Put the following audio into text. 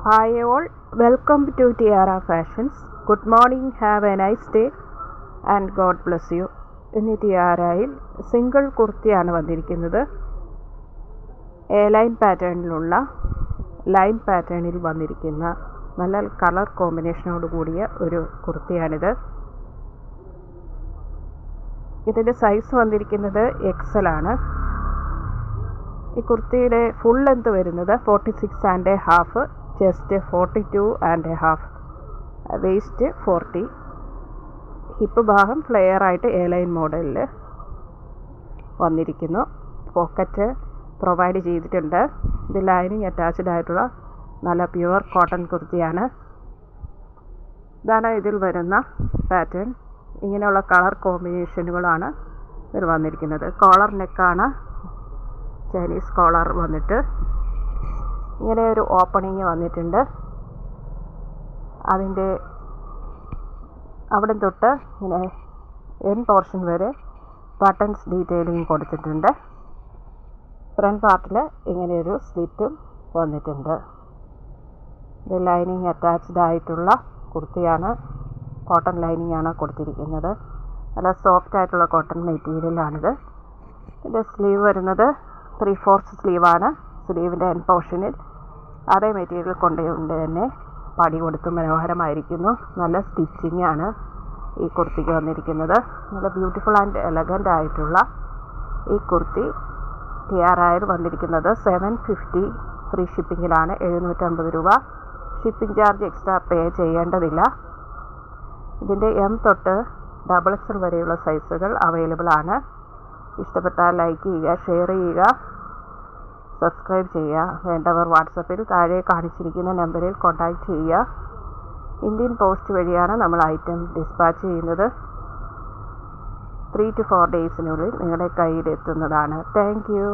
Hi all, welcome to Tiara Fashions. Good morning, have a nice day and God bless you. ഇന്ന് ടിയാരയിൽ single കുർത്തിയാണ് വന്നിരിക്കുന്നത്. A line പാറ്റേണിലുള്ള line പാറ്റേണിൽ വന്നിരിക്കുന്ന നല്ല colour കോമ്പിനേഷനോട് കൂടിയ ഒരു കുർത്തിയാണിത്. ഇതിൻ്റെ സൈസ് വന്നിരിക്കുന്നത് XL ആണ്. ഈ കുർത്തിയുടെ ഫുൾ ലെന്ത് വരുന്നത് 46.5, ചെസ്റ്റ് 42.5, വേസ്റ്റ് 40. ഹിപ്പ് ഭാഗം ഫ്ലെയർ ആയിട്ട് എ ലൈൻ മോഡലിൽ വന്നിരിക്കുന്നു. പോക്കറ്റ് പ്രൊവൈഡ് ചെയ്തിട്ടുണ്ട്. ഇത് ലൈനിങ് അറ്റാച്ച്ഡ് ആയിട്ടുള്ള നല്ല പ്യുവർ കോട്ടൺ കുർത്തിയാണ്. ഇതാണ് ഇതിൽ വരുന്ന പാറ്റേൺ. ഇങ്ങനെയുള്ള കളർ കോമ്പിനേഷനുകളാണ് ഇതിൽ വന്നിരിക്കുന്നത്. കോളർ നെക്കാണ്, ചൈനീസ് കോളർ വന്നിട്ട് ഇങ്ങനെ ഒരു ഓപ്പണിങ് വന്നിട്ടുണ്ട്. അതിൻ്റെ അവിടെ തൊട്ട് ഇങ്ങനെ എൻ പോർഷൻ വരെ ബട്ടൺസ് ഡീറ്റെയിലിംഗ് കൊടുത്തിട്ടുണ്ട്. ഫ്രണ്ട് പാർട്ടിൽ ഇങ്ങനെയൊരു സ്ലിറ്റും വന്നിട്ടുണ്ട്. ഇത് ലൈനിങ് അറ്റാച്ച്ഡ് ആയിട്ടുള്ള കുർത്തിയാണ്. കോട്ടൺ ലൈനിങ് ആണ് കൊടുത്തിരിക്കുന്നത്. നല്ല സോഫ്റ്റ് ആയിട്ടുള്ള കോട്ടൺ മെറ്റീരിയലാണിത്. ഇതിൻ്റെ സ്ലീവ് വരുന്നത് 3/4 സ്ലീവാണ്. സ്ലീവിൻ്റെ എൻ പോർഷനിൽ അതേ മെറ്റീരിയൽ കൊണ്ടുകൊണ്ട് തന്നെ പടി കൊടുത്ത് മനോഹരമായിരിക്കുന്നു. നല്ല സ്റ്റിച്ചിങ് ആണ് ഈ കുർത്തിക്ക് വന്നിരിക്കുന്നത്. നല്ല ബ്യൂട്ടിഫുൾ ആൻഡ് എലഗൻ്റ് ആയിട്ടുള്ള ഈ കുർത്തി ടിയാരയിൽ വന്നിരിക്കുന്നത് 750 ഫ്രീ ഷിപ്പിങ്ങിലാണ്. 750 രൂപ. ഷിപ്പിംഗ് ചാർജ് എക്സ്ട്രാ പേ ചെയ്യേണ്ടതില്ല. ഇതിൻ്റെ M തൊട്ട് XXL വരെയുള്ള സൈസുകൾ അവൈലബിൾ ആണ്. ഇഷ്ടപ്പെട്ടാൽ ലൈക്ക് ചെയ്യുക, ഷെയർ ചെയ്യുക, സബ്സ്ക്രൈബ് ചെയ്യുക. വേണ്ടവർ വാട്സപ്പിൽ താഴെ കാണിച്ചിരിക്കുന്ന നമ്പറിൽ കോൺടാക്റ്റ് ചെയ്യുക. ഇന്ത്യൻ പോസ്റ്റ് വഴിയാണ് നമ്മൾ ഐറ്റം ഡിസ്പാച്ച് ചെയ്യുന്നത്. 3 to 4 ഡേയ്സിനുള്ളിൽ നിങ്ങളുടെ കയ്യിലെത്തുന്നതാണ്. Thank you.